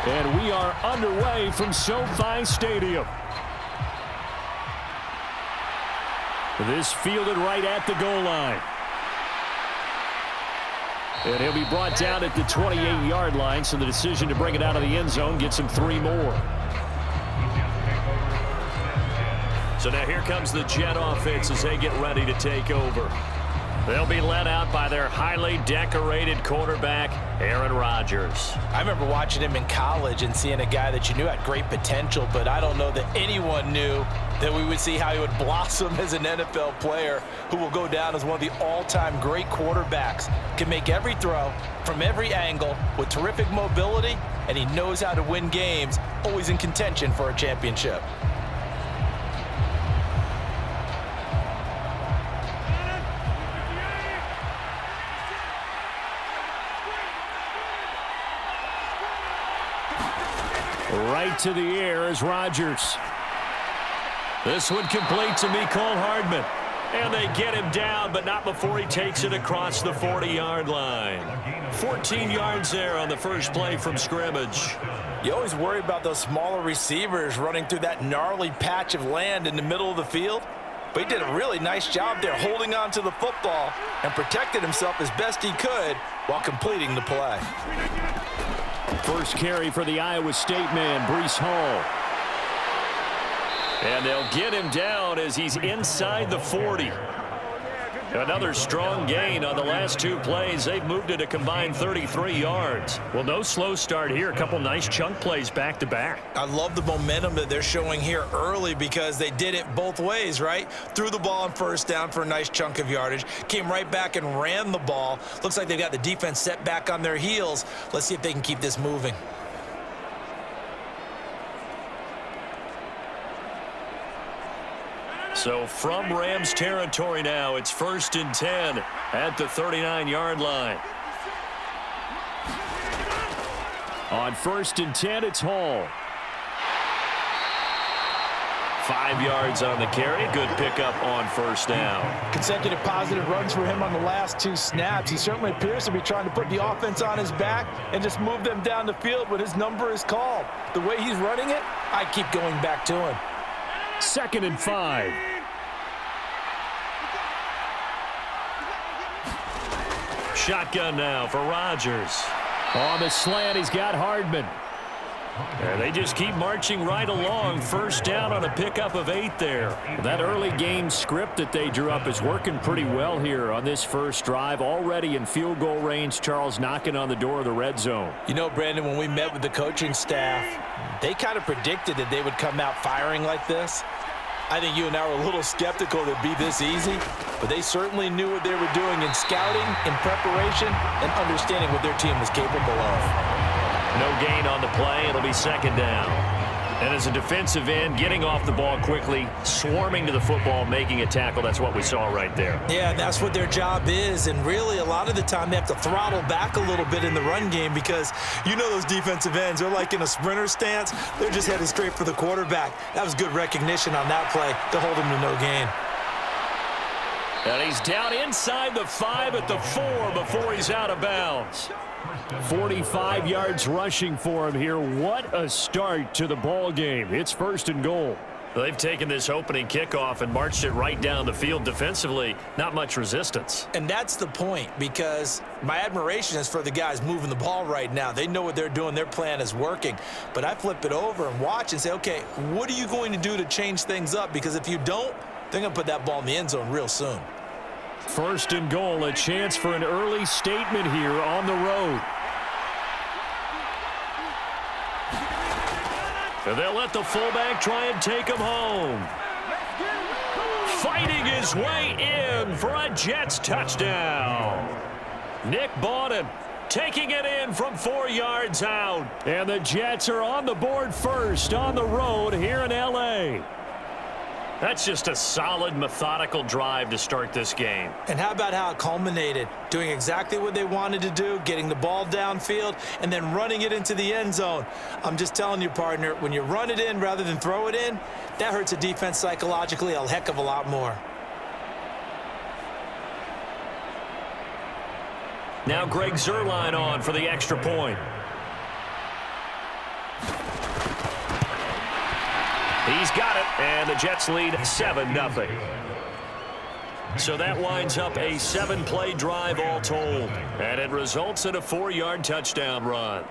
And we are underway from SoFi Stadium. This fielded right at the goal line. And he'll be brought down at the 28-yard line, so the decision to bring it out of the end zone gets him 3 more. So now here comes the Jet offense as they get ready to take over. They'll be led out by their highly decorated quarterback, Aaron Rodgers. I remember watching him in college and seeing a guy that you knew had great potential, but I don't know that anyone knew that we would see how he would blossom as an NFL player who will go down as one of the all-time great quarterbacks. Can make every throw from every angle with terrific mobility, and he knows how to win games, always in contention for a championship. Right to the air is Rodgers. This one complete to Mecole Hardman. And they get him down, but not before he takes it across the 40-yard line. 14 yards there on the first play from scrimmage. You always worry about those smaller receivers running through that gnarly patch of land in the middle of the field. But he did a really nice job there holding on to the football and protected himself as best he could while completing the play. First carry for the Iowa State man, Breece Hall. And they'll get him down as he's inside the 40. Another strong gain on the last 2 plays. They've moved it a combined 33 yards. Well, no slow start here. A couple nice chunk plays back-to-back. I love the momentum that they're showing here early because they did it both ways, right? Threw the ball on first down for a nice chunk of yardage. Came right back and ran the ball. Looks like they've got the defense set back on their heels. Let's see if they can keep this moving. So from Rams territory now, it's 1st and 10 at the 39-yard line. On 1st and 10, it's Hall. 5 yards on the carry. Good pickup on first down. Consecutive positive runs for him on the last 2 snaps. He certainly appears to be trying to put the offense on his back and just move them down the field when his number is called. The way he's running it, I keep going back to him. 2nd and 5. Shotgun now for Rodgers. On the slant, he's got Hardman. And they just keep marching right along. First down on a pickup of 8 there. That early game script that they drew up is working pretty well here on this first drive. Already in field goal range, Charles knocking on the door of the red zone. You know, Brandon, when we met with the coaching staff, they kind of predicted that they would come out firing like this. I think you and I were a little skeptical that it'd be this easy, but they certainly knew what they were doing in scouting, in preparation, and understanding what their team was capable of. No gain on the play. It'll be 2nd down. And as a defensive end, getting off the ball quickly, swarming to the football, making a tackle, that's what we saw right there. Yeah, that's what their job is, and really a lot of the time they have to throttle back a little bit in the run game because you know those defensive ends, they're like in a sprinter stance. They're just headed straight for the quarterback. That was good recognition on that play to hold him to no gain. And he's down inside the 5 at the 4 before he's out of bounds. 45 yards rushing for him here. What a start to the ball game. It's 1st and goal. They've taken this opening kickoff and marched it right down the field defensively. Not much resistance. And that's the point, because my admiration is for the guys moving the ball right now. They know what they're doing. Their plan is working. But I flip it over and watch and say, okay, what are you going to do to change things up? Because if you don't, they're going to put that ball in the end zone real soon. 1st and goal, a chance for an early statement here on the road. And they'll let the fullback try and take him home. Fighting his way in for a Jets touchdown. Nick Bawden taking it in from 4 yards out. And the Jets are on the board first on the road here in L.A. That's just a solid, methodical drive to start this game. And how about how it culminated? Doing exactly what they wanted to do, getting the ball downfield, and then running it into the end zone. I'm just telling you, partner, when you run it in rather than throw it in, that hurts a defense psychologically a heck of a lot more. Now Greg Zuerlein on for the extra point. got it, and the Jets lead 7-0. So that winds up a 7-play drive all told, and it results in a 4-yard touchdown run.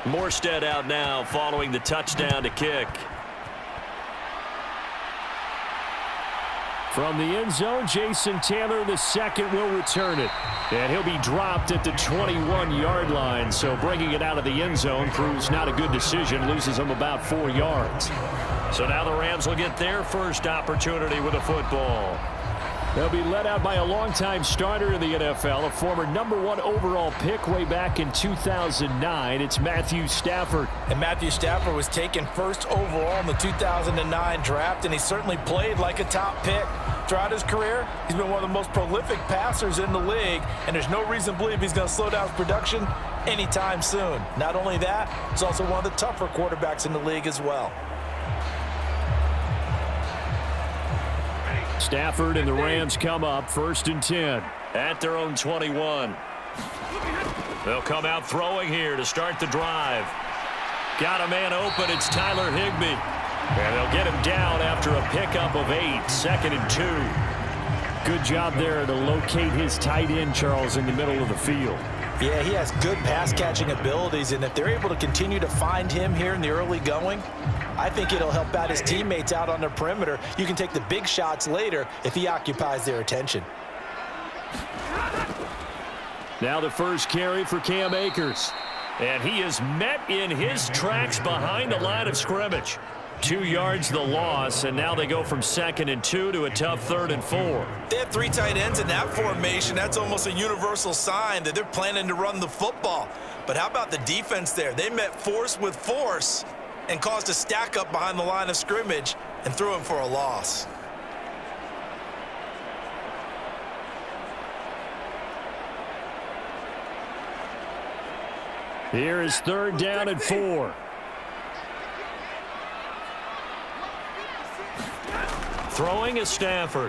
Morstead out now following the touchdown to kick. From the end zone, Jason Taylor, the second, will return it. And he'll be dropped at the 21-yard line. So bringing it out of the end zone proves not a good decision. Loses him about 4 yards. So now the Rams will get their first opportunity with a football. They'll be led out by a longtime starter in the NFL, a former #1 overall pick way back in 2009. It's Matthew Stafford. And Matthew Stafford was taken first overall in the 2009 draft, and he certainly played like a top pick. Throughout his career, he's been one of the most prolific passers in the league, and there's no reason to believe he's going to slow down his production anytime soon. Not only that, he's also one of the tougher quarterbacks in the league as well. Stafford and the Rams come up 1st and 10 at their own 21. They'll come out throwing here to start the drive. Got a man open. It's Tyler Higbee. And they'll get him down after a pickup of 8, 2nd and 2. Good job there to locate his tight end, Charles, in the middle of the field. Yeah, he has good pass-catching abilities, and if they're able to continue to find him here in the early going, I think it'll help out his teammates out on the perimeter. You can take the big shots later if he occupies their attention. Now the first carry for Cam Akers. And he is met in his tracks behind the line of scrimmage. 2 yards the loss, and now they go from 2nd and 2 to a tough 3rd and 4. They have 3 tight ends in that formation. That's almost a universal sign that they're planning to run the football. But how about the defense there? They met force with force and caused a stack up behind the line of scrimmage and threw him for a loss. Here is 3rd down and 4. Throwing is Stafford.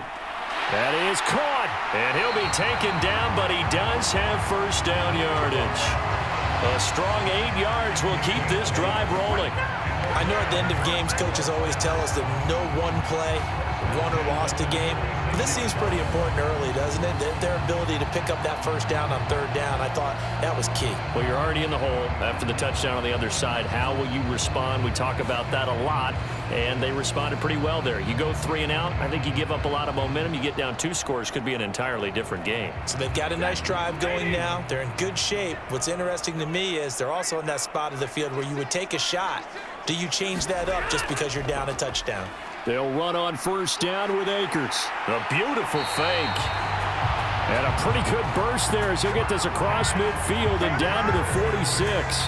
That is caught, and he'll be taken down, but he does have first down yardage. A strong 8 yards will keep this drive rolling. I know at the end of games, coaches always tell us that no one play won or lost a game. But this seems pretty important early, doesn't it? Their ability to pick up that first down on 3rd down, I thought that was key. Well, you're already in the hole after the touchdown on the other side. How will you respond? We talk about that a lot, and they responded pretty well there. You go 3 and out, I think you give up a lot of momentum. You get down 2 scores, could be an entirely different game. So they've got a nice drive going now. They're in good shape. What's interesting to me is they're also in that spot of the field where you would take a shot. Do you change that up just because you're down a touchdown? They'll run on 1st down with Akers. A beautiful fake. And a pretty good burst there as he'll get this across midfield and down to the 46.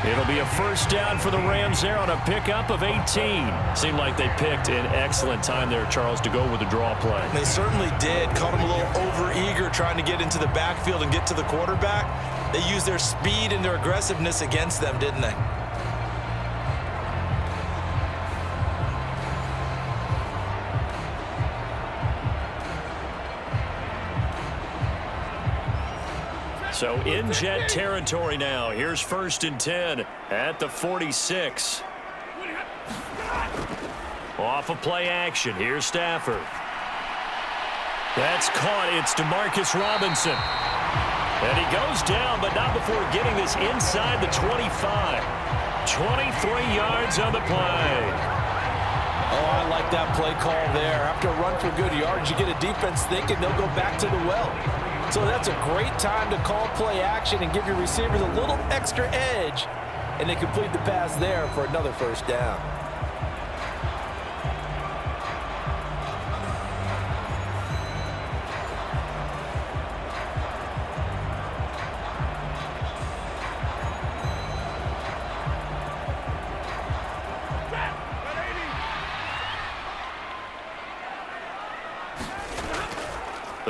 It'll be a 1st down for the Rams there on a pickup of 18. Seemed like they picked an excellent time there, Charles, to go with the draw play. They certainly did. Caught him a little over-eager trying to get into the backfield and get to the quarterback. They used their speed and their aggressiveness against them, didn't they? So in Jet territory now. Here's 1st and 10 at the 46. Off of play action. Here's Stafford. That's caught. It's DeMarcus Robinson. And he goes down, but not before getting this inside the 25. 23 yards on the play. Oh, I like that play call there. After a run for good yards, you get a defense thinking they'll go back to the well. So that's a great time to call play action and give your receivers a little extra edge. And they complete the pass there for another 1st down.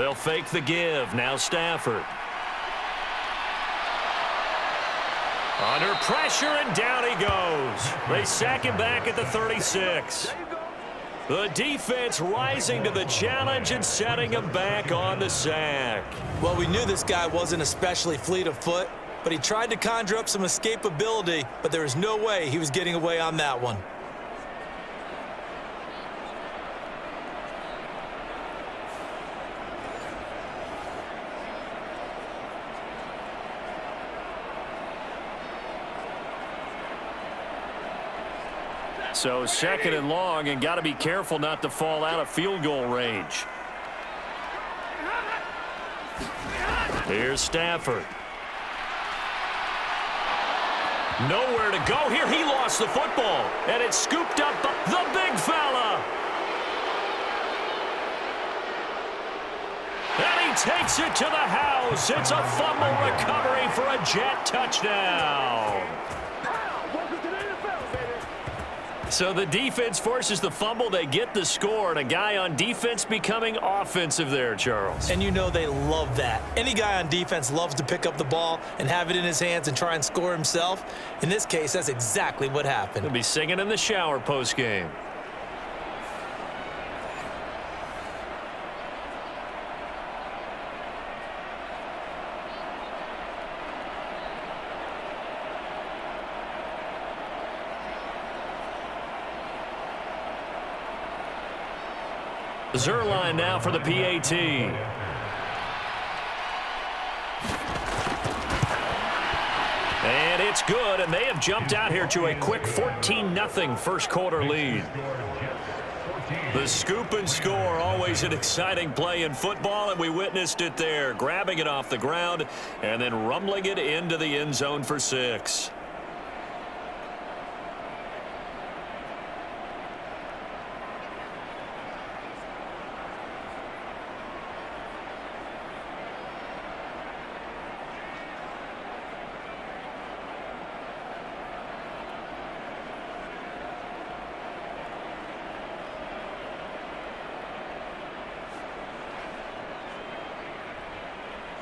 They'll fake the give. Now Stafford. Under pressure, and down he goes. They sack him back at the 36. The defense rising to the challenge and setting him back on the sack. Well, we knew this guy wasn't especially fleet of foot, but he tried to conjure up some escapability, but there was no way he was getting away on that one. So 2nd and long, and got to be careful not to fall out of field goal range. Here's Stafford. Nowhere to go here. He lost the football, and it's scooped up by the big fella. And he takes it to the house. It's a fumble recovery for a Jet touchdown. So the defense forces the fumble. They get the score, and a guy on defense becoming offensive there, Charles. And you know they love that. Any guy on defense loves to pick up the ball and have it in his hands and try and score himself. In this case, that's exactly what happened. He'll be singing in the shower post-game. Zerline now for the PAT. And it's good, and they have jumped out here to a quick 14-0 first quarter lead. The scoop and score, always an exciting play in football, and we witnessed it there, grabbing it off the ground and then rumbling it into the end zone for 6.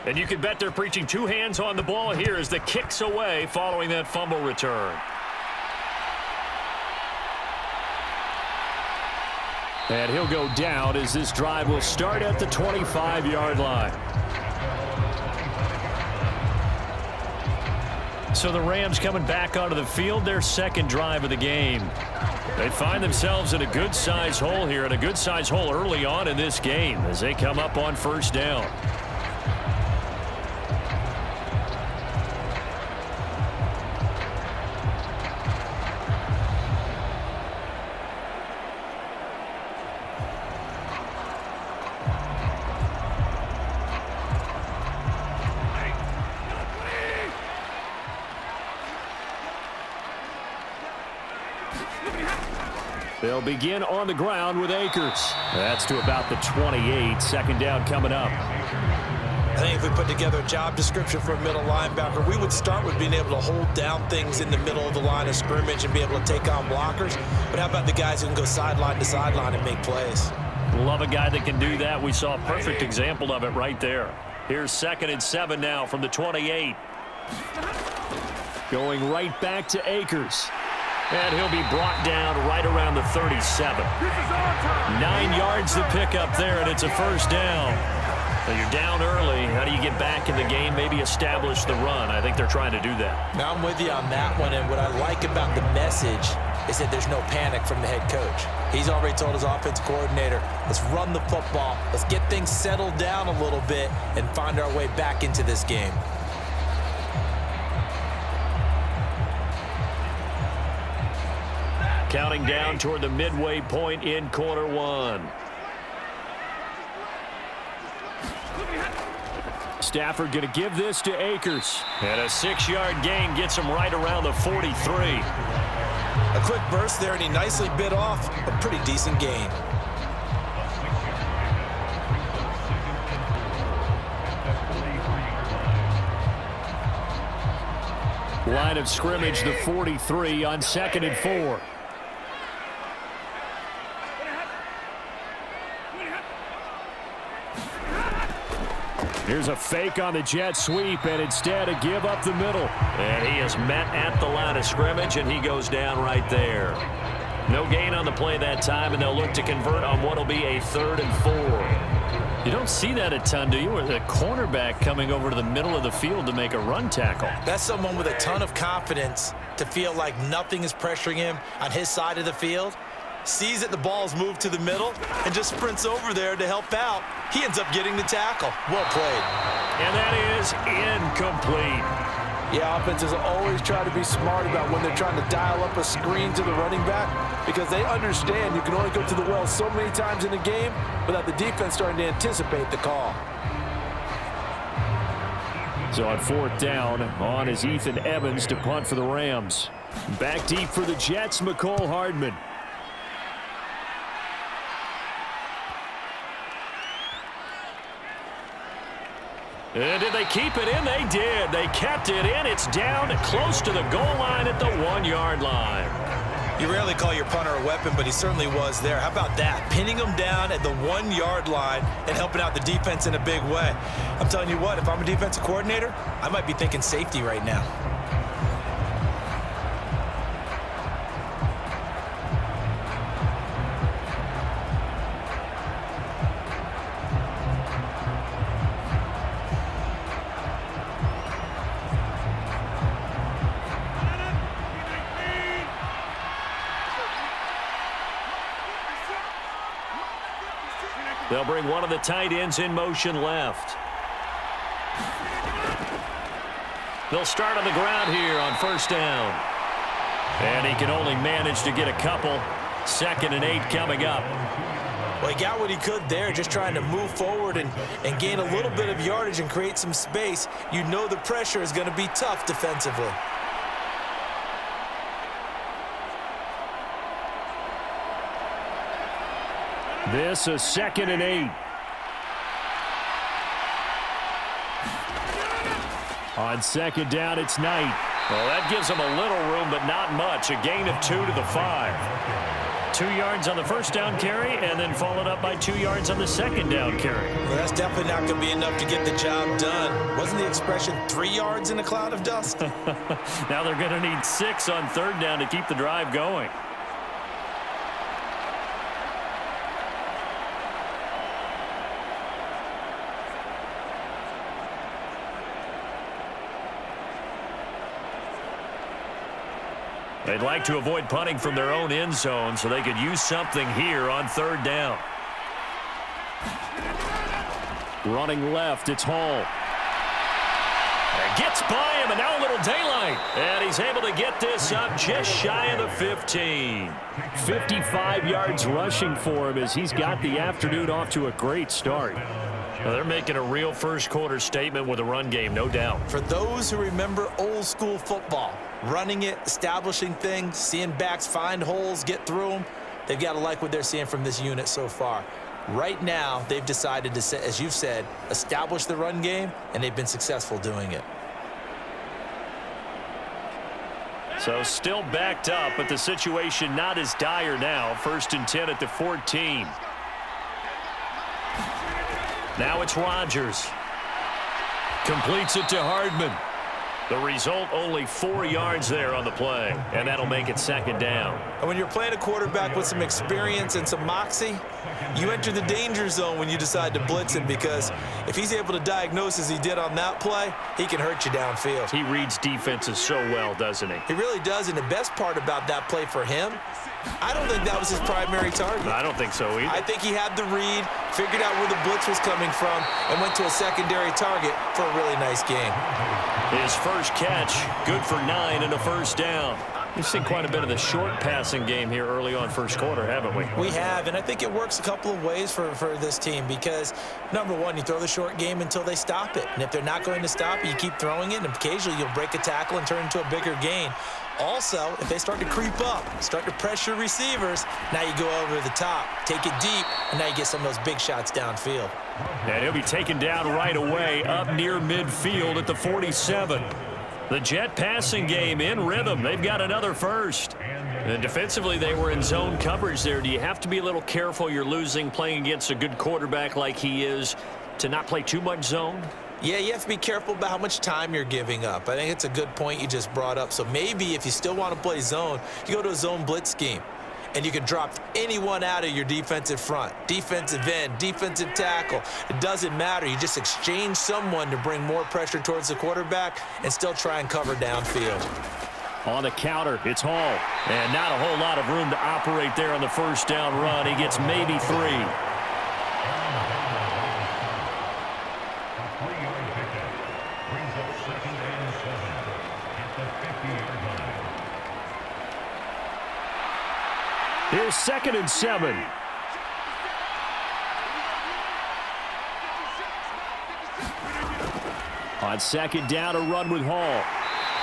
And you can bet they're preaching 2 hands on the ball here as the kick's away following that fumble return. And he'll go down as this drive will start at the 25-yard line. So the Rams coming back onto the field, their second drive of the game. They find themselves in a good-size hole here, and a good-size hole early on in this game as they come up on first down. They'll begin on the ground with Akers. That's to about the 28. Second down coming up. I think if we put together a job description for a middle linebacker, we would start with being able to hold down things in the middle of the line of scrimmage and be able to take on blockers. But how about the guys who can go sideline to sideline and make plays? Love a guy that can do that. We saw a perfect example of it right there. Here's 2nd and 7 now from the 28. Going right back to Akers. And he'll be brought down right around the 37. 9 yards to pick up there, and it's a first down. So you're down early. How do you get back in the game, maybe establish the run? I think they're trying to do that. Now I'm with you on that one, and what I like about the message is that there's no panic from the head coach. He's already told his offense coordinator, let's run the football, let's get things settled down a little bit and find our way back into this game. Counting down toward the midway point in quarter one. Stafford going to give this to Akers. And a 6-yard gain gets him right around the 43. A quick burst there, and he nicely bit off a pretty decent gain. Line of scrimmage, the 43 on 2nd and 4. Here's a fake on the jet sweep, and instead a give up the middle. And he is met at the line of scrimmage, and he goes down right there. No gain on the play that time, and they'll look to convert on what will be a 3rd and 4. You don't see that a ton, do you? With a cornerback coming over to the middle of the field to make a run tackle. That's someone with a ton of confidence to feel like nothing is pressuring him on his side of the field. Sees that the ball's moved to the middle and just sprints over there to help out. He ends up getting the tackle. Well played. And that is incomplete. Yeah, offenses always try to be smart about when they're trying to dial up a screen to the running back because they understand you can only go to the well so many times in a game without the defense starting to anticipate the call. So on 4th down, on is Ethan Evans to punt for the Rams. Back deep for the Jets, McCole Hardman. And did they keep it in? They did. They kept it in. It's down close to the goal line at the 1-yard line. You rarely call your punter a weapon, but he certainly was there. How about that? Pinning him down at the 1-yard line and helping out the defense in a big way. I'm telling you what, if I'm a defensive coordinator, I might be thinking safety right now. They'll bring one of the tight ends in motion left. They'll start on the ground here on 1st down. And he can only manage to get a couple. 2nd and 8 coming up. Well, he got what he could there, just trying to move forward and gain a little bit of yardage and create some space. You know the pressure is going to be tough defensively. This is 2nd and 8. On 2nd down, it's Knight. Well, that gives them a little room, but not much. A gain of 2 to the 5. 2 yards on the 1st down carry, and then followed up by 2 yards on the 2nd down carry. Well, that's definitely not going to be enough to get the job done. Wasn't the expression 3 yards in a cloud of dust? Now they're going to need 6 on 3rd down to keep the drive going. They'd like to avoid punting from their own end zone so they could use something here on 3rd down. Running left, it's Hall. Gets by him, and now a little daylight. And he's able to get this up just shy of the 15. 55 yards rushing for him as he's got the afternoon off to a great start. Well, they're making a real first-quarter statement with a run game, no doubt. For those who remember old-school football, running it, establishing things, seeing backs find holes, get through them, they've got to like what they're seeing from this unit so far. Right now, they've decided to, as you've said, establish the run game, and they've been successful doing it. So still backed up, but the situation not as dire now. 1st and 10 at the 14. Now it's Rodgers. Completes it to Hardman. The result, only 4 yards there on the play, and that'll make it 2nd down. And when you're playing a quarterback with some experience and some moxie, you enter the danger zone when you decide to blitz him, because if he's able to diagnose as he did on that play, he can hurt you downfield. He reads defenses so well, doesn't he? He really does, and the best part about that play for him, I don't think that was his primary target. I don't think so either. I think he had the read, figured out where the blitz was coming from, and went to a secondary target for a really nice game. His first catch, good for 9 and a 1st down. We've seen quite a bit of the short passing game here early on 1st quarter, haven't we? We have, and I think it works a couple of ways for this team because, number one, you throw the short game until they stop it. And if they're not going to stop it, you keep throwing it, and occasionally you'll break a tackle and turn into a bigger gain. Also, if they start to creep up, start to pressure receivers, now you go over the top, take it deep, and now you get some of those big shots downfield. And he'll be taken down right away up near midfield at the 47. The Jet passing game in rhythm. They've got another first. And defensively, they were in zone coverage there. Do you have to be a little careful? You're losing playing against a good quarterback like he is. to not play too much zone? Yeah, you have to be careful about how much time you're giving up. I think it's a good point you just brought up. So maybe if you still want to play zone, you go to a zone blitz scheme. And you can drop anyone out of your defensive front, defensive end, defensive tackle. It doesn't matter. You just exchange someone to bring more pressure towards the quarterback and still try and cover downfield. On the counter, it's Hall. And not a whole lot of room to operate there on the first down run. He gets maybe 3. Here's 2nd and 7. On 2nd down, a run with Hall.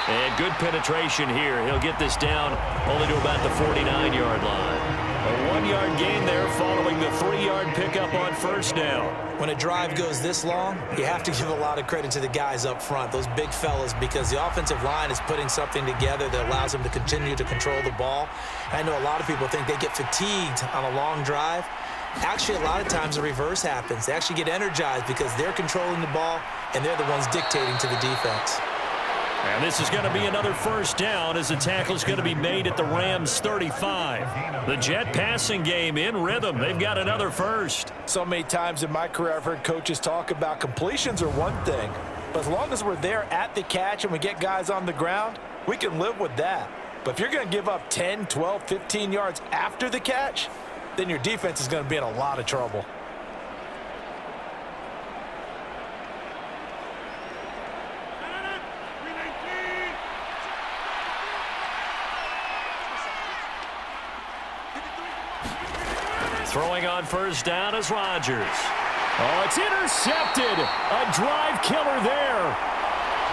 And good penetration here. He'll get this down only to about the 49-yard line. A 1-yard gain there following the 3-yard pickup on first down. When a drive goes this long, you have to give a lot of credit to the guys up front, those big fellas, because the offensive line is putting something together that allows them to continue to control the ball. I know a lot of people think they get fatigued on a long drive. Actually, a lot of times the reverse happens. They actually get energized because they're controlling the ball and they're the ones dictating to the defense. And this is going to be another first down as the tackle is going to be made at the Rams' 35. The Jet passing game in rhythm. They've got another first. So many times in my career I've heard coaches talk about completions are one thing, but as long as we're there at the catch and we get guys on the ground, we can live with that. But if you're going to give up 10, 12, 15 yards after the catch, then your defense is going to be in a lot of trouble. Throwing on first down is Rodgers. Oh, it's intercepted. A drive killer there.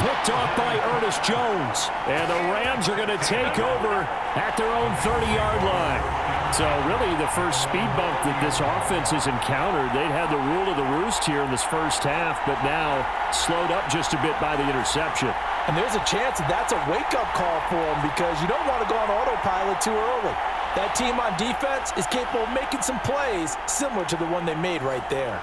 Picked off by Ernest Jones. And the Rams are going to take over at their own 30-yard line. So really the first speed bump that this offense has encountered. They'd had the rule of the roost here in this first half, but now slowed up just a bit by the interception. And there's a chance that that's a wake-up call for them because you don't want to go on autopilot too early. That team on defense is capable of making some plays similar to the one they made right there.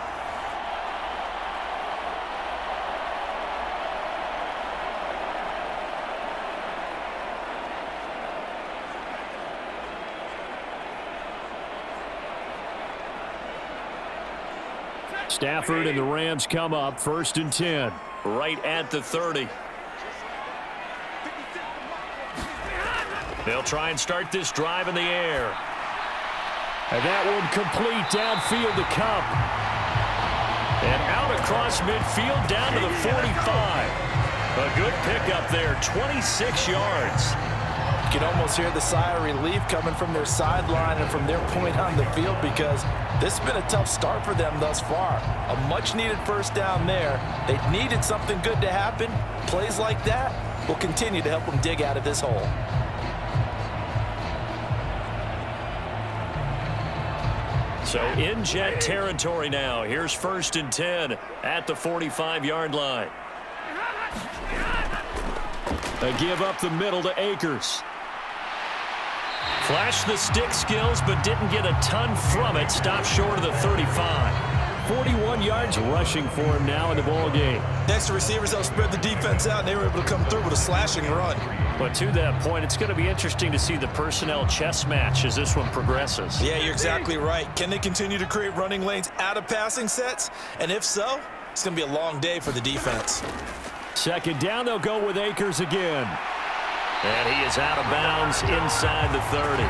Stafford and the Rams come up 1st and 10. Right at the 30. They'll try and start this drive in the air. And that one complete downfield to Cup. And out across midfield down to the 45. A good pickup there, 26 yards. You can almost hear the sigh of relief coming from their sideline and from their point on the field because this has been a tough start for them thus far. A much-needed first down there. They needed something good to happen. Plays like that will continue to help them dig out of this hole. So in Jet territory now. Here's 1st and 10 at the 45-yard line. A give up the middle to Akers. Flashed the stick skills, but didn't get a ton from it. Stopped short of the 35. 41 yards rushing for him now in the ball game. Next to receivers, they'll spread the defense out, and they were able to come through with a slashing run. But to that point, it's going to be interesting to see the personnel chess match as this one progresses. Yeah, you're exactly right. Can they continue to create running lanes out of passing sets? And if so, it's going to be a long day for the defense. 2nd down, they'll go with Akers again. And he is out of bounds inside the 30.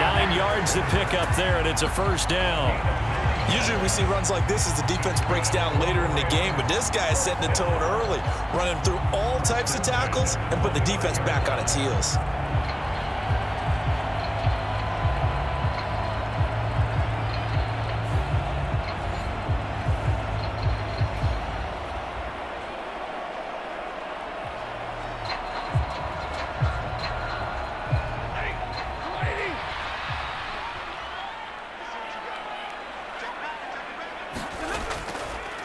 9 yards to pick up there, and it's a first down. Usually we see runs like this as the defense breaks down later in the game, but this guy is setting the tone early, running through all types of tackles and putting the defense back on its heels.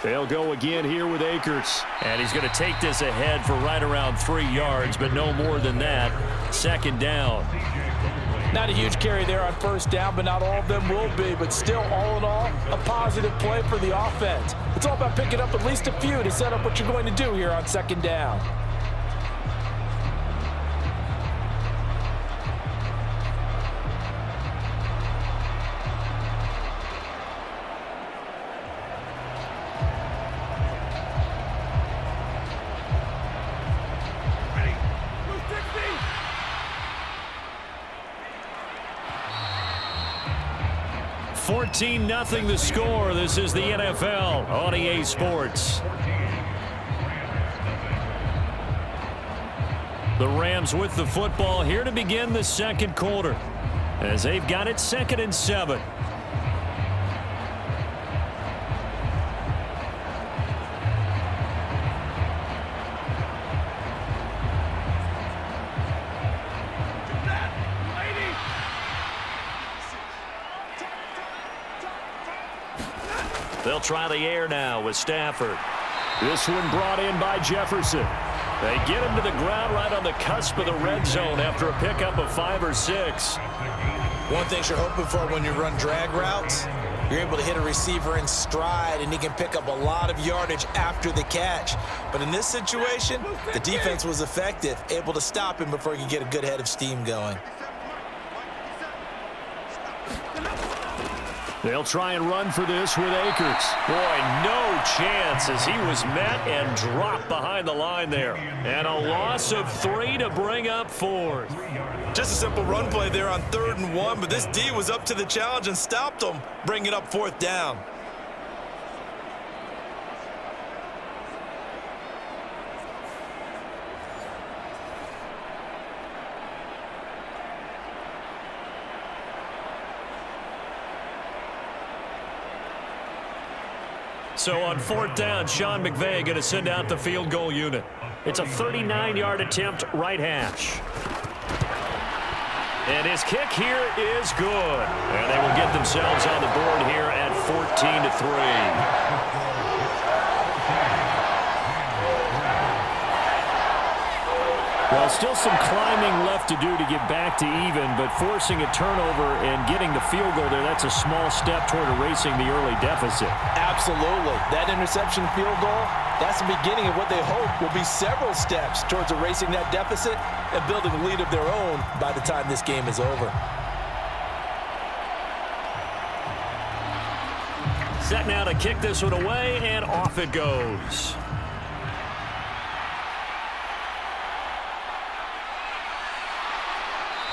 They'll go again here with Akers. And he's going to take this ahead for right around 3 yards, but no more than that. 2nd down. Not a huge carry there on first down, but not all of them will be. But still, all in all, a positive play for the offense. It's all about picking up at least a few to set up what you're going to do here on second down. Ready. Move 14-0 the score. This is the NFL on EA Sports. The Rams with the football here to begin the second quarter as they've got it 2nd and 7. They'll try the air now with Stafford. This one brought in by Jefferson. They get him to the ground right on the cusp of the red zone after a pickup of 5 or 6. One thing you're hoping for when you run drag routes, you're able to hit a receiver in stride, and he can pick up a lot of yardage after the catch. But in this situation, the defense was effective, able to stop him before he could get a good head of steam going. They'll try and run for this with Akers. Boy, no chance as he was met and dropped behind the line there. And a loss of 3 to bring up 4th. Just a simple run play there on 3rd and 1, but this D was up to the challenge and stopped him, bringing up 4th down. So on 4th down, Sean McVay going to send out the field goal unit. It's a 39-yard attempt, right hash. And his kick here is good. And they will get themselves on the board here at 14-3. Well, still some climbing left to do to get back to even, but forcing a turnover and getting the field goal there, that's a small step toward erasing the early deficit. Absolutely. That interception field goal, that's the beginning of what they hope will be several steps towards erasing that deficit and building a lead of their own by the time this game is over. Set now to kick this one away, and off it goes.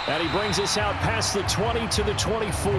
And he brings us out past the 20 to the 24.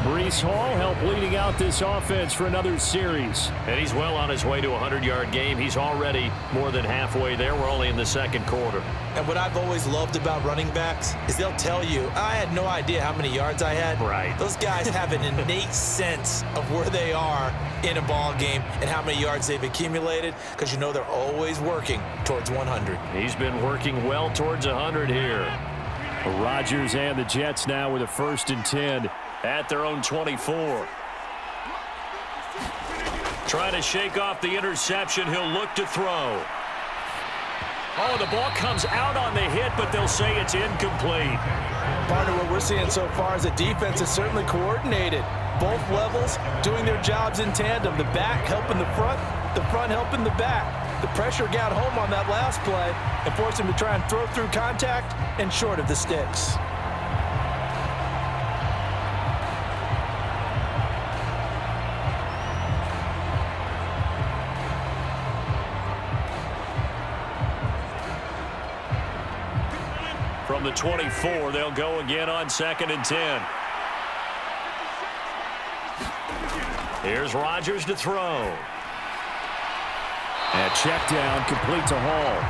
Breece Hall helped leading out this offense for another series. And he's well on his way to a 100-yard game. He's already more than halfway there. We're only in the second quarter. And what I've always loved about running backs is they'll tell you, I had no idea how many yards I had. Right. Those guys have an innate sense of where they are in a ball game and how many yards they've accumulated, because you know they're always working towards 100. He's been working well towards 100 here. Rodgers and the Jets now with a 1st and 10 at their own 24. Trying to shake off the interception. He'll look to throw. Oh, the ball comes out on the hit, but they'll say it's incomplete. Part of what we're seeing so far is the defense is certainly coordinated. Both levels doing their jobs in tandem. The back helping the front helping the back. The pressure got home on that last play and forced him to try and throw through contact and short of the sticks. From the 24, they'll go again on 2nd and 10. Here's Rodgers to throw. And check down, complete to Hall.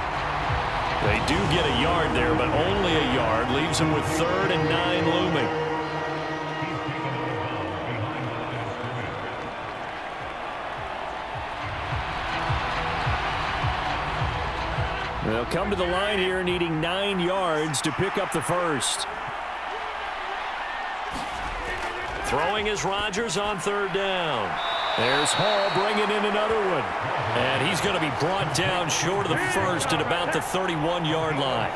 They do get a yard there, but only a yard. Leaves them with 3rd and 9 looming. They'll come to the line here needing 9 yards to pick up the first. Throwing is Rodgers on 3rd down. There's Hall bringing in another one. And he's going to be brought down short of the first at about the 31-yard line.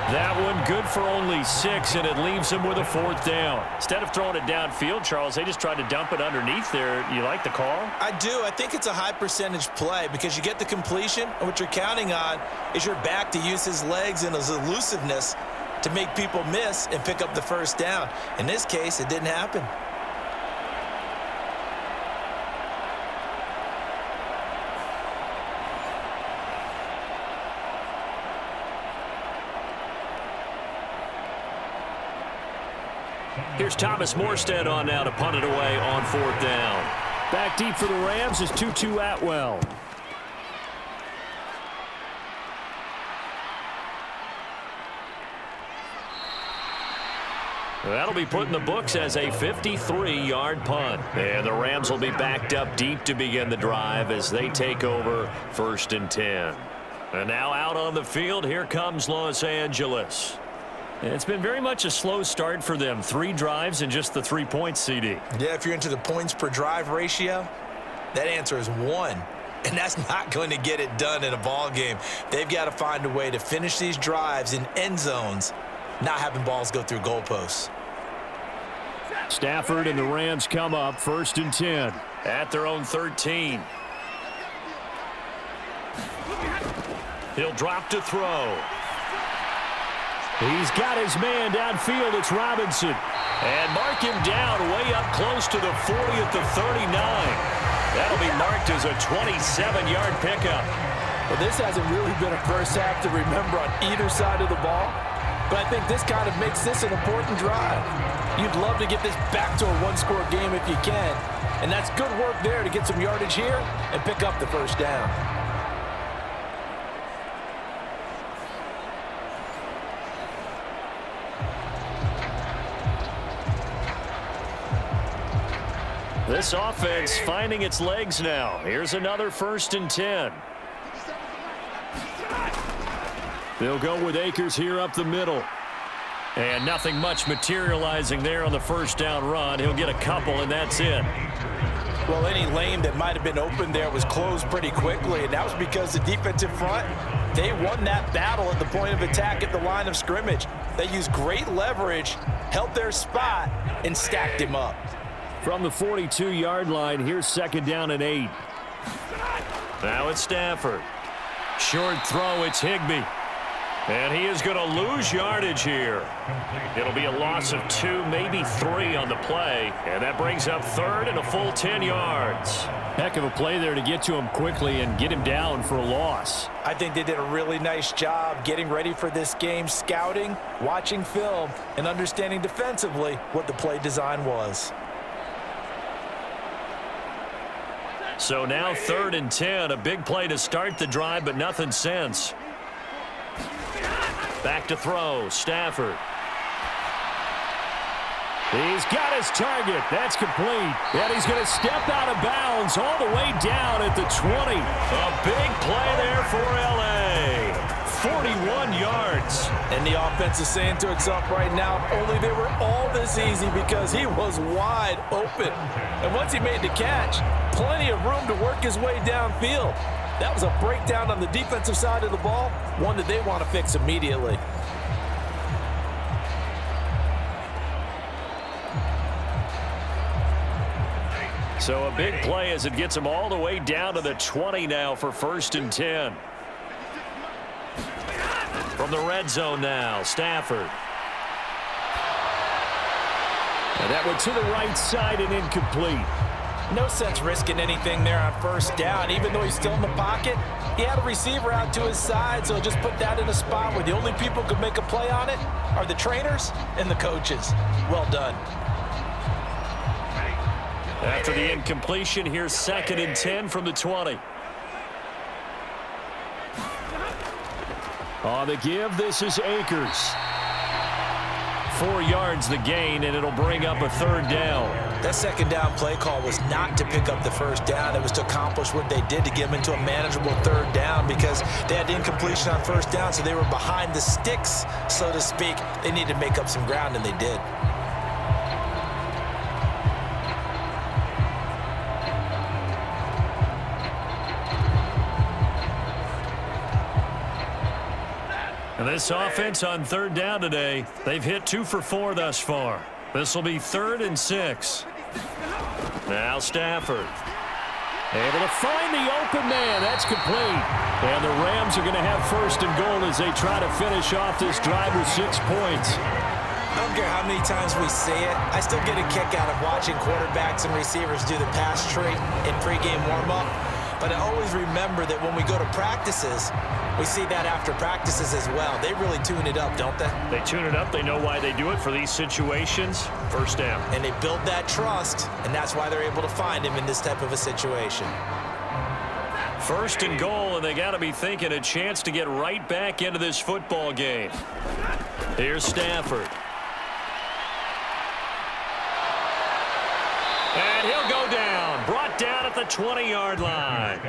That one good for only 6, and it leaves him with a 4th down. Instead of throwing it downfield, Charles, they just tried to dump it underneath there. You like the call? I do. I think it's a high-percentage play because you get the completion, and what you're counting on is your back to use his legs and his elusiveness to make people miss and pick up the 1st down. In this case, it didn't happen. Here's Thomas Morstead on now to punt it away on 4th down. Back deep for the Rams is Tutu Atwell. That'll be put in the books as a 53-yard punt. And the Rams will be backed up deep to begin the drive as they take over 1st and 10. And now out on the field, here comes Los Angeles. It's been very much a slow start for them. 3 drives and just the 3 points, CD. Yeah, if you're into the points per drive ratio, that answer is 1. And that's not going to get it done in a ball game. They've got to find a way to finish these drives in end zones, not having balls go through goalposts. Stafford and the Rams come up 1st and 10 at their own 13. He'll drop to throw. He's got his man downfield. It's Robinson. And mark him down way up close to the 40 at the 39. That'll be marked as a 27-yard pickup. Well, this hasn't really been a first half to remember on either side of the ball. But I think this kind of makes this an important drive. You'd love to get this back to a one-score game if you can. And that's good work there to get some yardage here and pick up the 1st down. This offense finding its legs now. Here's another 1st and 10. They'll go with Akers here up the middle. And nothing much materializing there on the 1st down run. He'll get a couple, and that's it. Well, any lane that might have been open there was closed pretty quickly, and that was because the defensive front, they won that battle at the point of attack at the line of scrimmage. They used great leverage, held their spot, and stacked him up. From the 42-yard line, here's 2nd down and 8. Now it's Stafford. Short throw, it's Higbee. And he is going to lose yardage here. It'll be a loss of 2, maybe 3 on the play. And that brings up 3rd and a full 10 yards. Heck of a play there to get to him quickly and get him down for a loss. I think they did a really nice job getting ready for this game, scouting, watching film, and understanding defensively what the play design was. So now 3rd and 10, a big play to start the drive, but nothing since. Back to throw, Stafford. He's got his target. That's complete. And he's going to step out of bounds all the way down at the 20. A big play there for L.A. 41 yards. And the offense is saying to itself right now, only they were all this easy because he was wide open. And once he made the catch, plenty of room to work his way downfield. That was a breakdown on the defensive side of the ball, one that they want to fix immediately. So a big play as it gets him all the way down to the 20 now for 1st and 10. From the red zone now, Stafford. And that one to the right side and incomplete. No sense risking anything there on 1st down. Even though he's still in the pocket, he had a receiver out to his side, so just put that in a spot where the only people who could make a play on it are the trainers and the coaches. Well done. After the incompletion, here's 2nd and 10 from the 20. On the give, this is Akers. 4 yards the gain, and it'll bring up a 3rd down. That 2nd down play call was not to pick up the 1st down. It was to accomplish what they did to get them into a manageable 3rd down because they had the incompletion on 1st down, so they were behind the sticks, so to speak. They needed to make up some ground, and they did. This offense on third down today, they've hit 2 for 4 thus far. This will be 3rd and 6. Now Stafford. Able to find the open man. That's complete. And the Rams are going to have 1st and goal as they try to finish off this drive with 6 points. I don't care how many times we say it, I still get a kick out of watching quarterbacks and receivers do the pass tree in pregame warm-up. But I always remember that when we go to practices, we see that after practices as well. They really tune it up, don't they? They tune it up. They know why they do it for these situations. 1st down. And they build that trust, and that's why they're able to find him in this type of a situation. 1st and goal, and they got to be thinking a chance to get right back into this football game. Here's Stafford. And he'll go down. Brought down at the 20-yard line.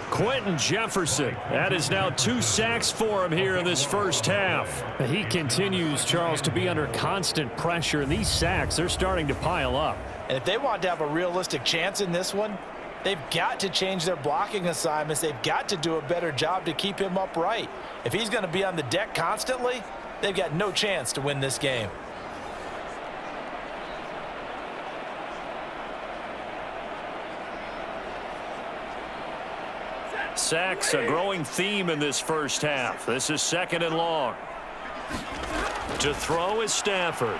Quentin Jefferson. That is now 2 sacks for him here in this first half. He continues, Charles, to be under constant pressure, and these sacks, they're starting to pile up. And if they want to have a realistic chance in this one, they've got to change their blocking assignments. They've got to do a better job to keep him upright. If he's going to be on the deck constantly, they've got no chance to win this game. Sacks, a growing theme in this first half. This is 2nd and long. To throw is Stafford.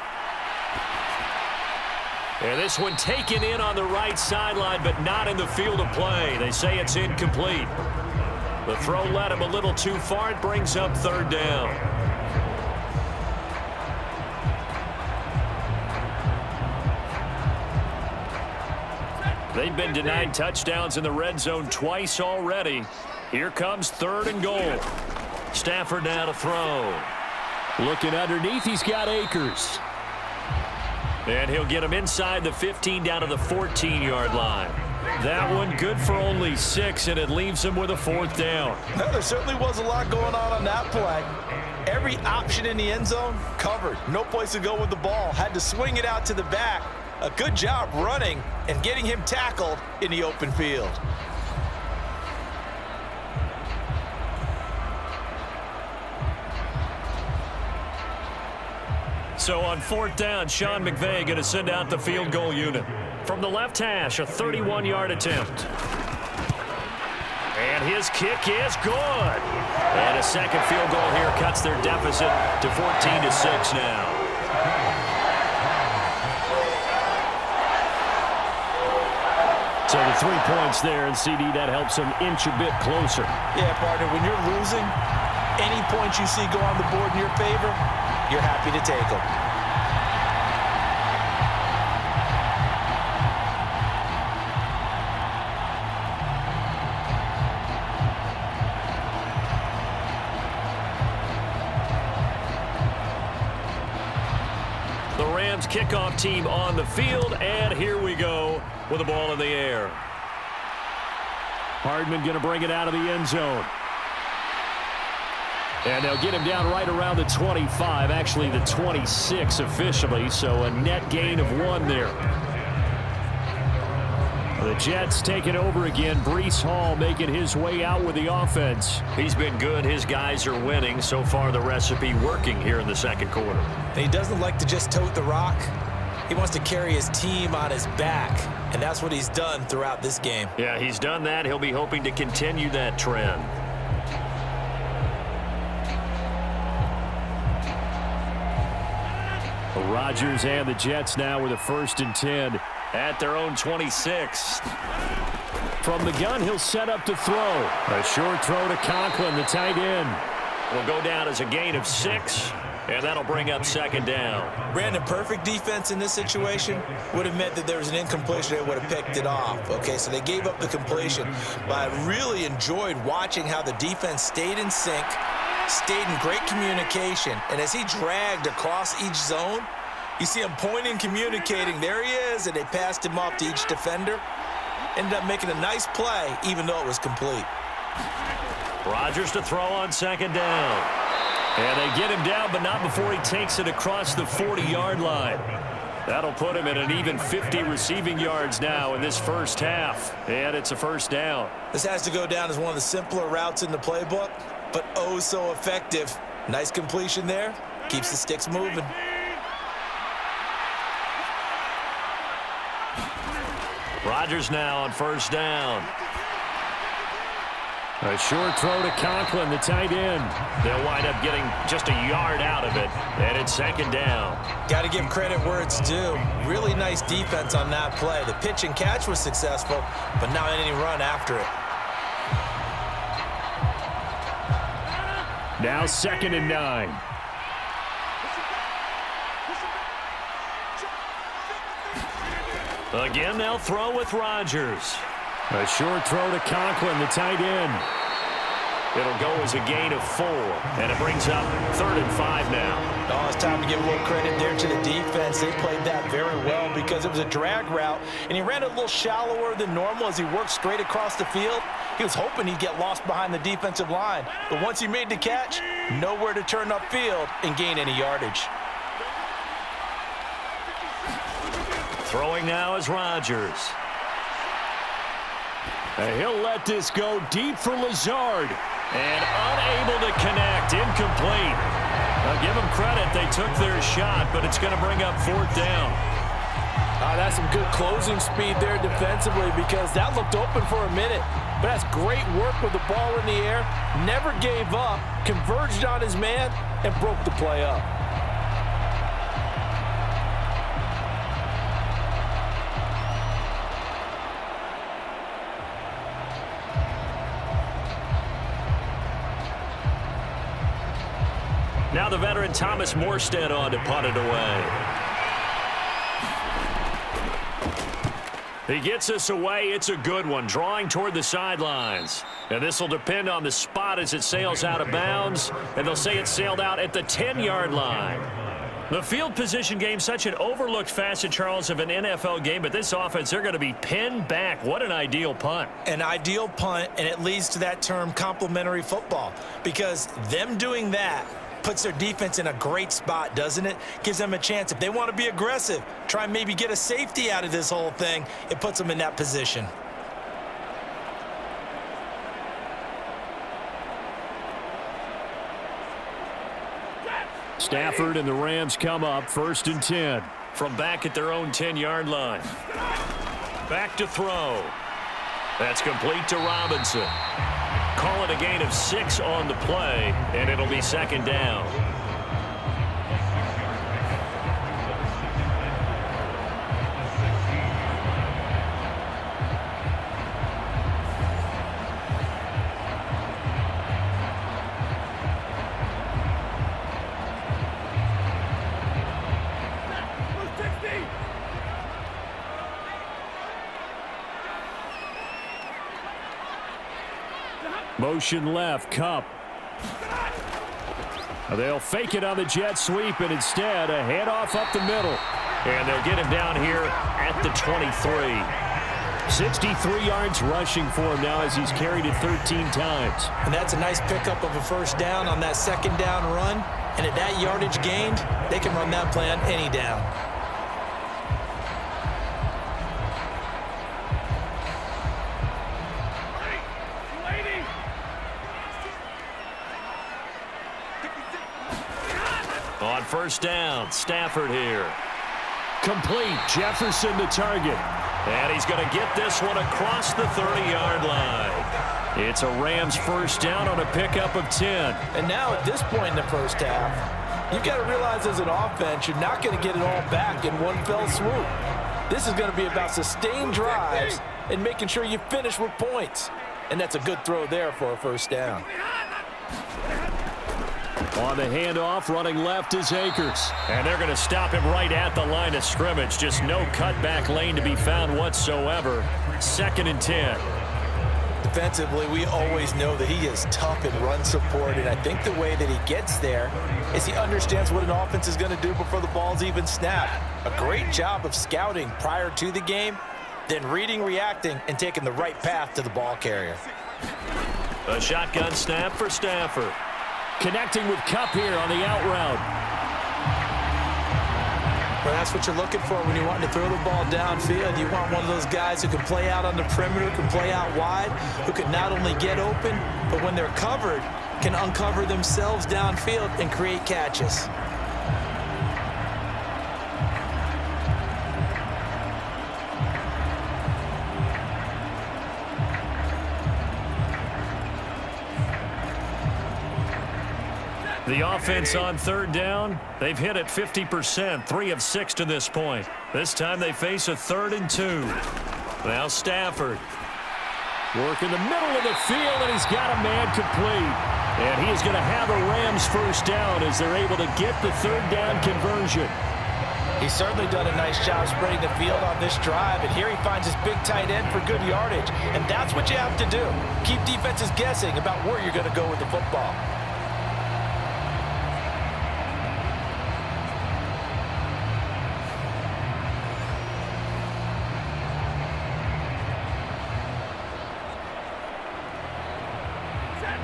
And this one taken in on the right sideline, but not in the field of play. They say it's incomplete. The throw led him a little too far. It brings up 3rd down. They've been denied touchdowns in the red zone twice already. Here comes 3rd and goal. Stafford now to throw. Looking underneath, he's got Akers. And he'll get him inside the 15 down to the 14-yard line. That one good for only 6, and it leaves him with a 4th down. There certainly was a lot going on that play. Every option in the end zone covered. No place to go with the ball. Had to swing it out to the back. A good job running and getting him tackled in the open field. So on 4th down, Sean McVay going to send out the field goal unit. From the left hash, a 31-yard attempt. And his kick is good. And a second field goal here cuts their deficit to 14-6 now. So the 3 points there, and CD, that helps them inch a bit closer. Yeah, partner, when you're losing, any points you see go on the board in your favor, you're happy to take them. The Rams kickoff team on the field, and here we go with the ball in the air. Hardman going to bring it out of the end zone. And they'll get him down right around the 25, actually the 26 officially, so a net gain of 1 there. The Jets taking over again. Breece Hall making his way out with the offense. He's been good. His guys are winning. So far, the recipe working here in the second quarter. And he doesn't like to just tote the rock. He wants to carry his team on his back, and that's what he's done throughout this game. Yeah, he's done that. He'll be hoping to continue that trend. Rodgers and the Jets now with a 1st and 10 at their own 26. From the gun, he'll set up to throw. A short throw to Conklin, the tight end. Will go down as a gain of 6, and that'll bring up 2nd down. Brandon, perfect defense in this situation would have meant that there was an incompletion. They would have picked it off. Okay, so they gave up the completion. But I really enjoyed watching how the defense stayed in sync, stayed in great communication, and as he dragged across each zone, you see him pointing, communicating. There he is, and they passed him off to each defender. Ended up making a nice play, even though it was complete. Rodgers to throw on 2nd down. And they get him down, but not before he takes it across the 40-yard line. That'll put him at an even 50 receiving yards now in this first half. And it's a 1st down. This has to go down as one of the simpler routes in the playbook, but oh so effective Nice completion there. Keeps the sticks moving. Rodgers now on first down. A short throw to Conklin, the tight end. They'll wind up getting just a yard out of it, and it's second down. Got to give credit where it's due. Really nice defense on that play. The pitch and catch was successful, but not any run after it. Now 2nd and 9. Again, they'll throw with Rodgers. A short throw to Conklin, the tight end. It'll go as a gain of 4, and it brings up 3rd and 5 now. Oh, it's time to give a little credit there to the defense. They played that very well because it was a drag route, and he ran a little shallower than normal as he worked straight across the field. He was hoping he'd get lost behind the defensive line, but once he made the catch, nowhere to turn upfield and gain any yardage. Throwing now is Rodgers. And he'll let this go deep for Lazard. And unable to connect, incomplete. I'll give them credit, they took their shot, but it's going to bring up 4th down. That's some good closing speed there defensively because that looked open for a minute. But that's great work with the ball in the air. Never gave up, converged on his man, and broke the play up. Now the veteran Thomas Morstead on to punt it away. He gets us away. It's a good one, drawing toward the sidelines. And this will depend on the spot as it sails out of bounds. And they'll say it sailed out at the 10-yard line. The field position game, such an overlooked facet, Charles, of an NFL game. But this offense, they're going to be pinned back. What an ideal punt. An ideal punt, and it leads to that term complementary football. Because them doing that puts their defense in a great spot, doesn't it? Gives them a chance. If they want to be aggressive, try and maybe get a safety out of this whole thing, it puts them in that position. Stafford and the Rams come up 1st and 10 from back at their own 10-yard line. Back to throw. That's complete to Robinson. Call it a gain of 6 on the play, and it'll be 2nd down. Motion left, Kupp. They'll fake it on the jet sweep, and instead a handoff up the middle. And they'll get him down here at the 23. 63 yards rushing for him now as he's carried it 13 times. And that's a nice pickup of a 1st down on that 2nd down run. And at that yardage gained, they can run that play on any down. On 1st down, Stafford here. Complete, Jefferson the target. And he's going to get this one across the 30-yard line. It's a Rams 1st down on a pickup of 10. And now at this point in the 1st half, you've got to realize as an offense, you're not going to get it all back in one fell swoop. This is going to be about sustained drives and making sure you finish with points. And that's a good throw there for a 1st down. On the handoff, running left is Akers. And they're going to stop him right at the line of scrimmage. Just no cutback lane to be found whatsoever. 2nd and 10. Defensively, we always know that he is tough in run support, and I think the way that he gets there is he understands what an offense is going to do before the ball's even snapped. A great job of scouting prior to the game, then reading, reacting, and taking the right path to the ball carrier. A shotgun snap for Stafford. Connecting with Kupp here on the out route. Well, that's what you're looking for when you want to throw the ball downfield. You want one of those guys who can play out on the perimeter, can play out wide, who can not only get open, but when they're covered, can uncover themselves downfield and create catches. The offense on third down, they've hit it 50%, 3 of 6 to this point. This time they face a 3rd and 2. Now Stafford. Work in the middle of the field, and he's got a man complete. And he is going to have a Rams first down as they're able to get the 3rd down conversion. He's certainly done a nice job spreading the field on this drive, and here he finds his big tight end for good yardage. And that's what you have to do. Keep defenses guessing about where you're going to go with the football.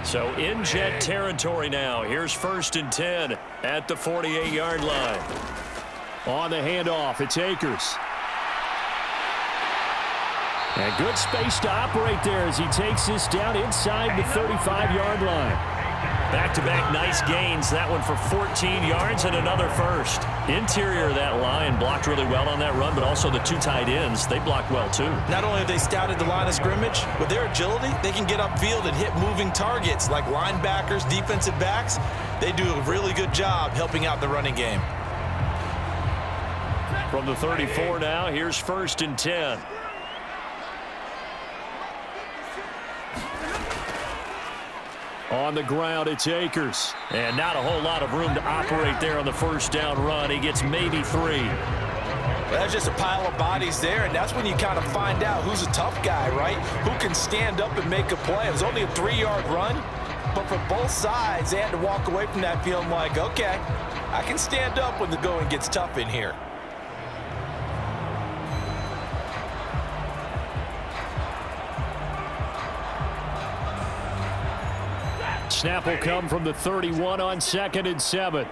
So in jet territory now. Here's 1st and 10 at the 48-yard line. On the handoff, it's Akers. And good space to operate there as he takes this down inside the 35-yard line. Back-to-back nice gains. That one for 14 yards and another first. Interior of that line blocked really well on that run, but also the 2 tight ends, they blocked well too. Not only have they scouted the line of scrimmage, with their agility, they can get upfield and hit moving targets like linebackers, defensive backs. They do a really good job helping out the running game. From the 34 now, here's 1st and 10. On the ground, it's Akers. And not a whole lot of room to operate there on the first down run. He gets maybe 3. Well, that's just a pile of bodies there, and that's when you kind of find out who's a tough guy, right? Who can stand up and make a play. It was only a 3-yard run, but for both sides, they had to walk away from that feeling like, okay, I can stand up when the going gets tough in here. Snap will come from the 31 on 2nd and 7.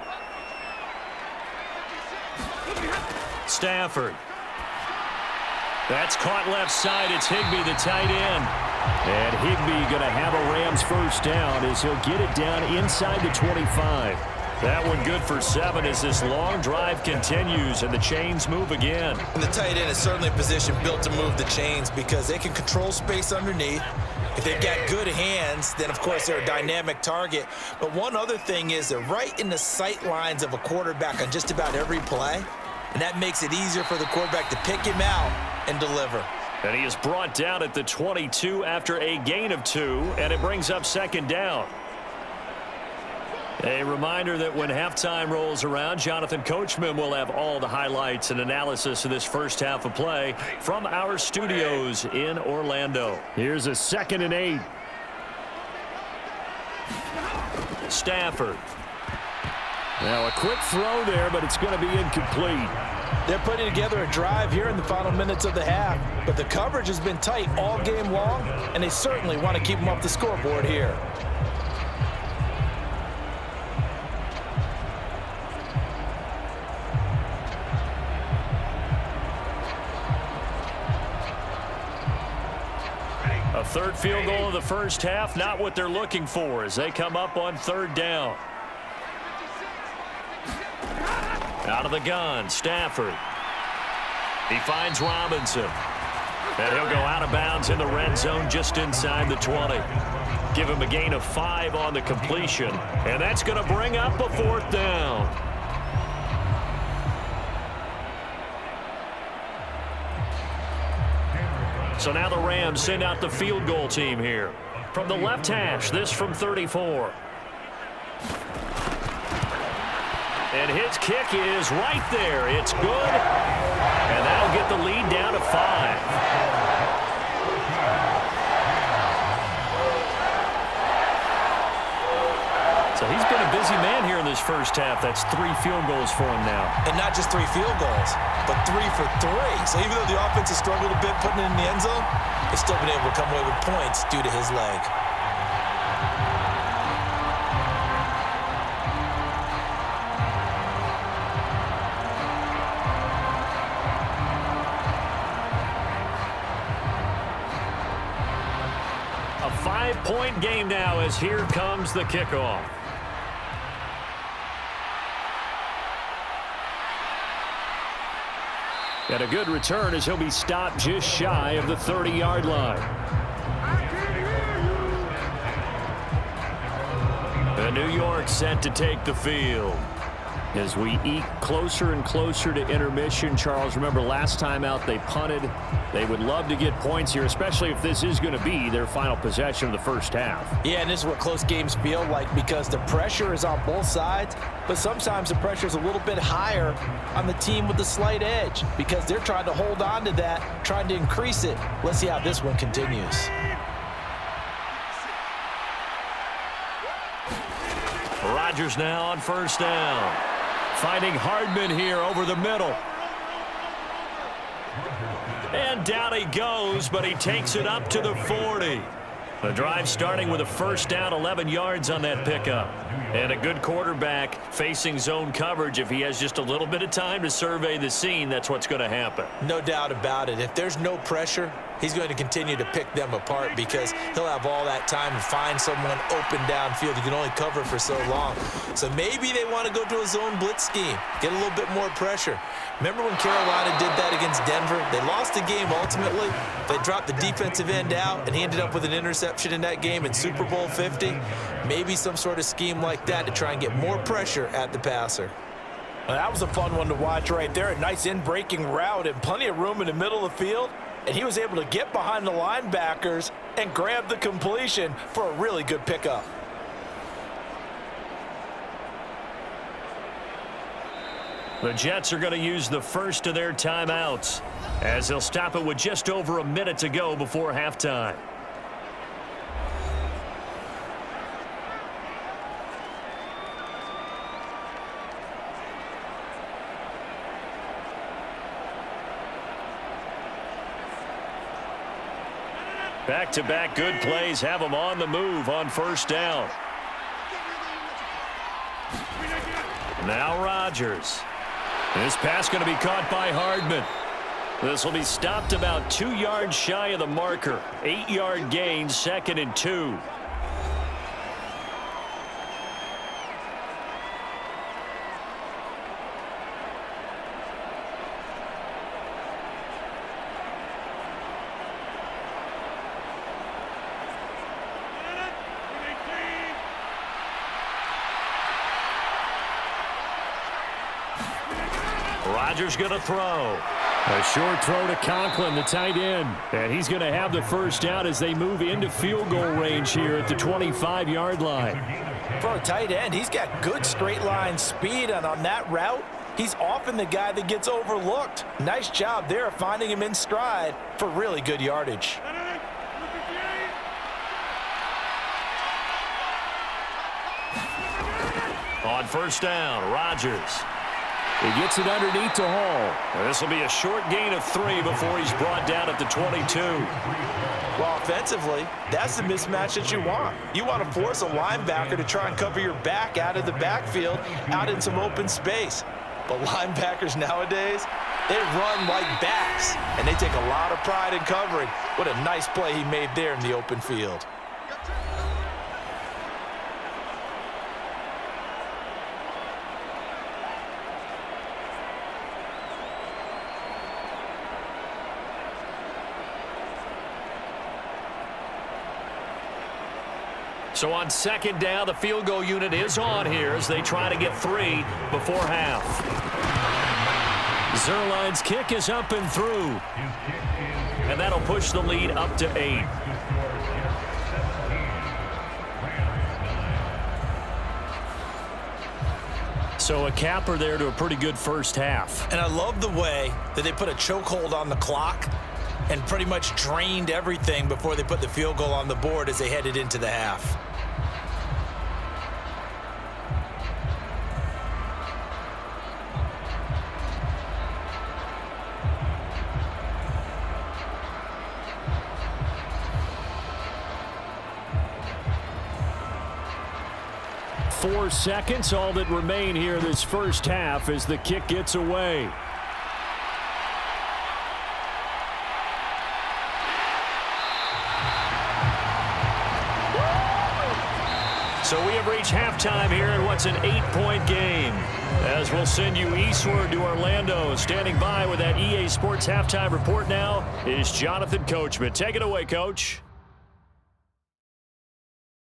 Stafford. That's caught left side. It's Higbee, the tight end. And Higbee going to have a Rams first down as he'll get it down inside the 25. That one good for 7 as this long drive continues and the chains move again. And the tight end is certainly a position built to move the chains because they can control space underneath. If they've got good hands, then, of course, they're a dynamic target. But one other thing is they're right in the sight lines of a quarterback on just about every play, and that makes it easier for the quarterback to pick him out and deliver. And he is brought down at the 22 after a gain of 2, and it brings up 2nd down. A reminder that when halftime rolls around, Jonathan Coachman will have all the highlights and analysis of this first half of play from our studios in Orlando. Here's a 2nd and 8. Stafford. Now a quick throw there, but it's going to be incomplete. They're putting together a drive here in the final minutes of the half, but the coverage has been tight all game long, and they certainly want to keep them off the scoreboard here. A 3rd field goal of the first half, not what they're looking for as they come up on 3rd down. Out of the gun, Stafford. He finds Robinson. And he'll go out of bounds in the red zone just inside the 20. Give him a gain of 5 on the completion. And that's going to bring up a 4th down. So now the Rams send out the field goal team here. From the left hash, this from 34. And his kick is right there. It's good. And that'll get the lead down to 5. So he's been a busy man here in this first half. That's 3 field goals for him now. And not just 3 field goals, but 3 for 3. So even though the offense has struggled a bit putting it in the end zone, they've still been able to come away with points due to his leg. A 5-point game now as here comes the kickoff. And a good return as he'll be stopped just shy of the 30-yard line. And New York set to take the field. As we eke closer and closer to intermission, Charles, remember last time out they punted. They would love to get points here, especially if this is going to be their final possession of the first half. Yeah, and this is what close games feel like because the pressure is on both sides, but sometimes the pressure is a little bit higher on the team with the slight edge because they're trying to hold on to that, trying to increase it. Let's see how this one continues. Rodgers now on first down. Finding Hardman here over the middle. And down he goes, but he takes it up to the 40. The drive starting with a first down, 11 yards on that pickup. And a good quarterback facing zone coverage. If he has just a little bit of time to survey the scene, that's what's going to happen. No doubt about it. If there's no pressure, he's going to continue to pick them apart because he'll have all that time to find someone open downfield. You can only cover for so long. So maybe they want to go to a zone blitz scheme, get a little bit more pressure. Remember when Carolina did that against Denver? They lost the game ultimately. They dropped the defensive end out, and he ended up with an interception in that game in Super Bowl 50. Maybe some sort of scheme like that to try and get more pressure at the passer. Well, that was a fun one to watch right there. A nice in-breaking route and plenty of room in the middle of the field. And he was able to get behind the linebackers and grab the completion for a really good pickup. The Jets are going to use the first of their timeouts as they'll stop it with just over a minute to go before halftime. Back-to-back good plays have them on the move on first down. Now Rodgers. This pass going to be caught by Hardman. This will be stopped about 2 yards shy of the marker. 8-yard gain, 2nd and 2. Rodgers going to throw. A short throw to Conklin, the tight end. And he's going to have the first down as they move into field goal range here at the 25-yard line. For a tight end, he's got good straight line speed, and on that route, he's often the guy that gets overlooked. Nice job there of finding him in stride for really good yardage. On first down, Rodgers. He gets it underneath to Hall. This will be a short gain of 3 before he's brought down at the 22. Well, offensively, that's the mismatch that you want. You want to force a linebacker to try and cover your back out of the backfield, out in some open space. But linebackers nowadays, they run like backs, and they take a lot of pride in covering. What a nice play he made there in the open field. So on second down, the field goal unit is on here as they try to get 3 before half. Zerline's kick is up and through. And that'll push the lead up to 8. So a capper there to a pretty good first half. And I love the way that they put a chokehold on the clock and pretty much drained everything before they put the field goal on the board as they headed into the half. Four seconds, all that remain here this first half as the kick gets away. halftime here in what's an 8-point game. As we'll send you eastward to Orlando. Standing by with that EA Sports halftime report now is Jonathan Coachman. Take it away, Coach.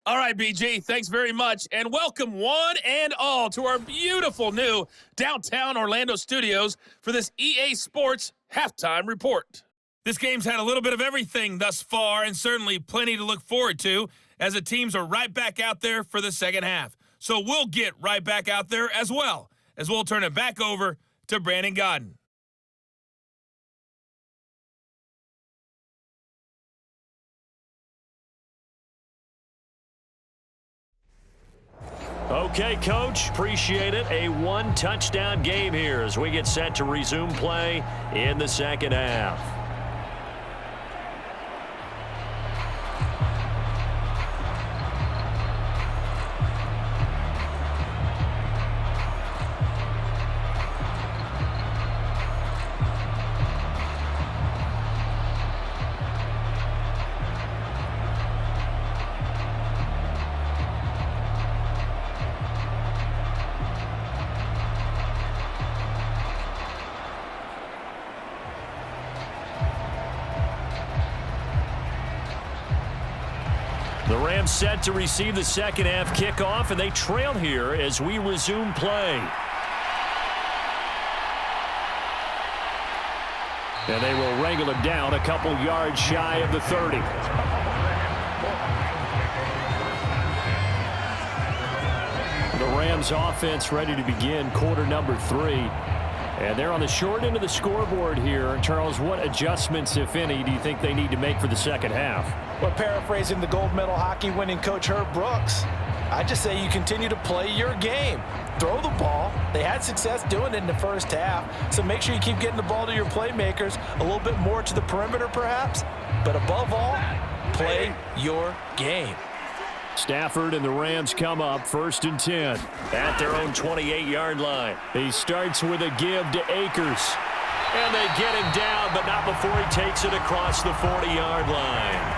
All right, BG, thanks very much, and welcome one and all to our beautiful new downtown Orlando studios for this EA Sports halftime report. This game's had a little bit of everything thus far, and certainly plenty to look forward to, as the teams are right back out there for the second half. So we'll get right back out there as well, as we'll turn it back over to Brandon Godden. Okay, Coach, appreciate it. A one-touchdown game here as we get set to resume play in the second half. The Rams set to receive the second half kickoff, and they trail here as we resume play. And they will wrangle it down a couple yards shy of the 30. The Rams offense ready to begin quarter number 3. And they're on the short end of the scoreboard here. Charles, what adjustments, if any, do you think they need to make for the second half? Well, paraphrasing the gold medal hockey winning coach Herb Brooks, I just say you continue to play your game. Throw the ball. They had success doing it in the first half, so make sure you keep getting the ball to your playmakers, a little bit more to the perimeter perhaps, but above all, play your game. Stafford and the Rams come up 1st and 10 at their own 28-yard line. He starts with a give to Akers. And they get him down, but not before he takes it across the 40-yard line.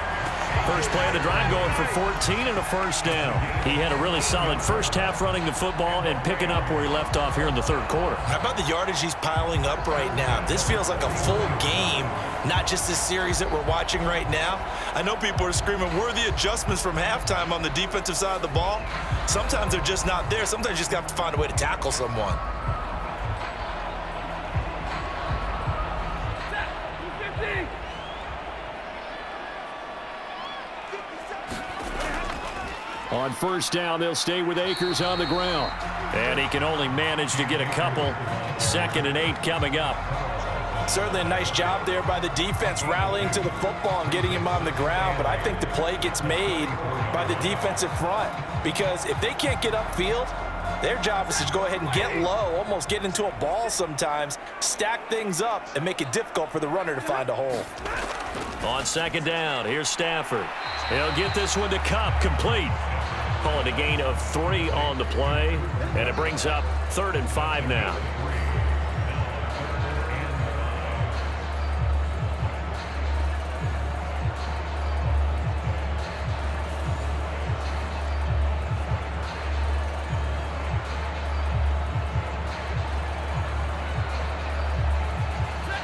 First play of the drive going for 14 and a first down. He had a really solid first half running the football and picking up where he left off here in the third quarter. How about the yardage he's piling up right now? This feels like a full game, not just this series that we're watching right now. I know people are screaming, where are the adjustments from halftime on the defensive side of the ball? Sometimes they're just not there. Sometimes you just have to find a way to tackle someone. On first down, they'll stay with Akers on the ground. And he can only manage to get a couple. 2nd and 8 coming up. Certainly a nice job there by the defense rallying to the football and getting him on the ground, but I think the play gets made by the defensive front because if they can't get upfield, their job is to go ahead and get low, almost get into a ball sometimes, stack things up, and make it difficult for the runner to find a hole. On 2nd down, here's Stafford. He'll get this one to Kupp, complete. Call it a gain of 3 on the play, and it brings up 3rd and 5 now.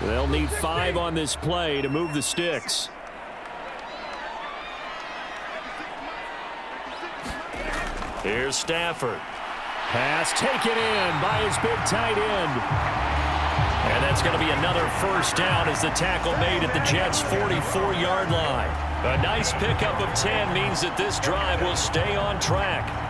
They'll need 5 on this play to move the sticks. Here's Stafford. Pass taken in by his big tight end. And that's going to be another first down as the tackle made at the Jets' 44-yard line. A nice pickup of 10 means that this drive will stay on track.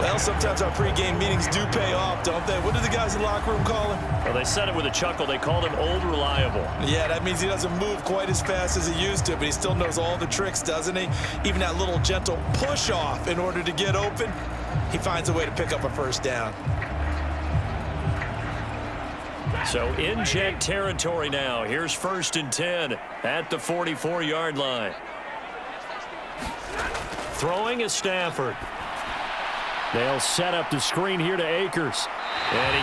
Well, sometimes our pregame meetings do pay off, don't they? What do the guys in the locker room call him? Well, they said it with a chuckle. They called him Old Reliable. Yeah, that means he doesn't move quite as fast as he used to, but he still knows all the tricks, doesn't he? Even that little gentle push-off in order to get open, he finds a way to pick up a first down. So in jet territory now. Here's 1st and 10 at the 44-yard line. Throwing is Stafford. They'll set up the screen here to Akers. And he